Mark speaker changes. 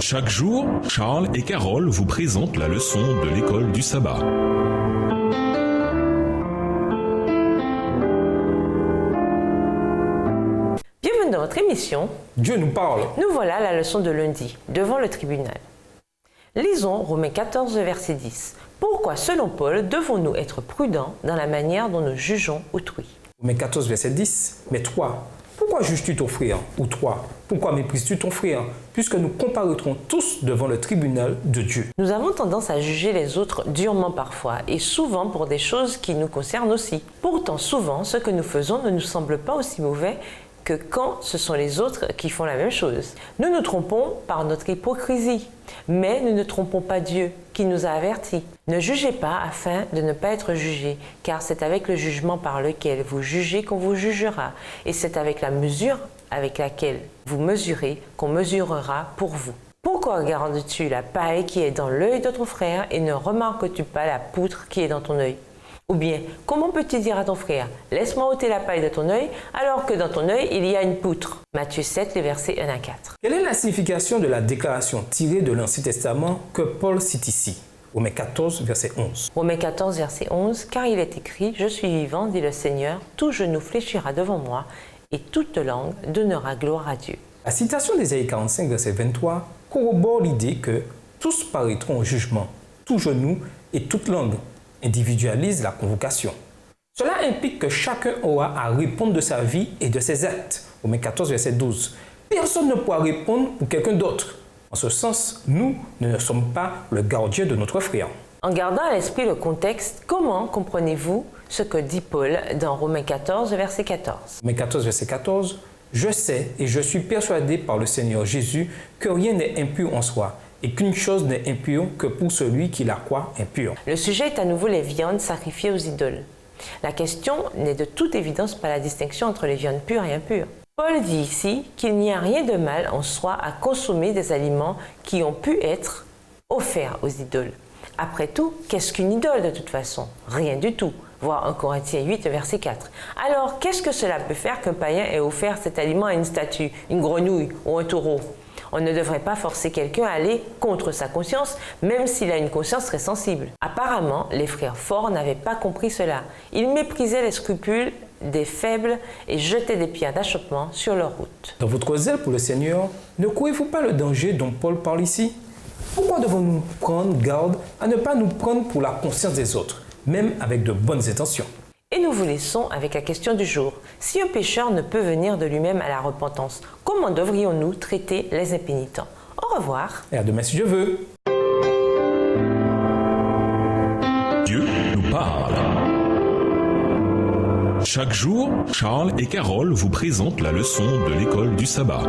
Speaker 1: Chaque jour, Charles et Carole vous présentent la leçon de l'école du sabbat.
Speaker 2: Bienvenue dans votre émission.
Speaker 3: Dieu nous parle.
Speaker 2: Nous voilà à la leçon de lundi, devant le tribunal. Lisons Romains 14, verset 10. Pourquoi, selon Paul, devons-nous être prudents dans la manière dont nous jugeons autrui?
Speaker 3: Romains 14, verset 10. Mais toi, pourquoi juges-tu ton frère? Ou toi, pourquoi méprises-tu ton frère? Puisque nous comparaîtrons tous devant le tribunal de Dieu.
Speaker 2: Nous avons tendance à juger les autres durement parfois, et souvent pour des choses qui nous concernent aussi. Pourtant, souvent, ce que nous faisons ne nous semble pas aussi mauvais que quand ce sont les autres qui font la même chose. Nous nous trompons par notre hypocrisie, mais nous ne trompons pas Dieu, qui nous a avertis. Ne jugez pas afin de ne pas être jugés, car c'est avec le jugement par lequel vous jugez qu'on vous jugera, et c'est avec la mesure avec laquelle vous mesurez qu'on mesurera pour vous. Pourquoi regardes-tu la paille qui est dans l'œil de ton frère et ne remarques-tu pas la poutre qui est dans ton œil? Ou bien, comment peux-tu dire à ton frère, laisse-moi ôter la paille de ton œil, alors que dans ton œil, il y a une poutre? Matthieu 7, les versets 1 à 4.
Speaker 3: Quelle est la signification de la déclaration tirée de l'Ancien Testament que Paul cite ici? Romains 14, verset 11.
Speaker 2: Romains 14, verset 11, car il est écrit, je suis vivant, dit le Seigneur, tout genou fléchira devant moi, et toute langue donnera gloire à Dieu.
Speaker 3: La citation d'Ésaïe 45, verset 23 corrobore l'idée que tous paraîtront au jugement, tout genou et toute langue individualise la convocation. Cela implique que chacun aura à répondre de sa vie et de ses actes. Romains 14, verset 12. Personne ne pourra répondre pour quelqu'un d'autre. En ce sens, nous ne sommes pas le gardien de notre frère.
Speaker 2: En gardant à l'esprit le contexte, comment comprenez-vous ce que dit Paul dans Romains 14, verset 14?
Speaker 3: Romains 14, verset 14. Je sais et je suis persuadé par le Seigneur Jésus que rien n'est impur en soi, et qu'une chose n'est impure que pour celui qui la croit impure.
Speaker 2: Le sujet est à nouveau les viandes sacrifiées aux idoles. La question n'est de toute évidence pas la distinction entre les viandes pures et impures. Paul dit ici qu'il n'y a rien de mal en soi à consommer des aliments qui ont pu être offerts aux idoles. Après tout, qu'est-ce qu'une idole de toute façon? Rien du tout. Voir 1 Corinthiens 8, verset 4. Alors, qu'est-ce que cela peut faire qu'un païen ait offert cet aliment à une statue, une grenouille ou un taureau? On ne devrait pas forcer quelqu'un à aller contre sa conscience, même s'il a une conscience très sensible. Apparemment, les frères forts n'avaient pas compris cela. Ils méprisaient les scrupules des faibles et jetaient des pierres d'achoppement sur leur route.
Speaker 3: Dans votre zèle pour le Seigneur, ne courez-vous pas le danger dont Paul parle ici? Pourquoi devons-nous prendre garde à ne pas nous prendre pour la conscience des autres, même avec de bonnes intentions?
Speaker 2: Et nous vous laissons avec la question du jour. Si un pécheur ne peut venir de lui-même à la repentance, comment devrions-nous traiter les impénitents? Au revoir.
Speaker 3: Et à demain si Dieu veut.
Speaker 1: Dieu nous parle. Chaque jour, Charles et Carole vous présentent la leçon de l'école du sabbat.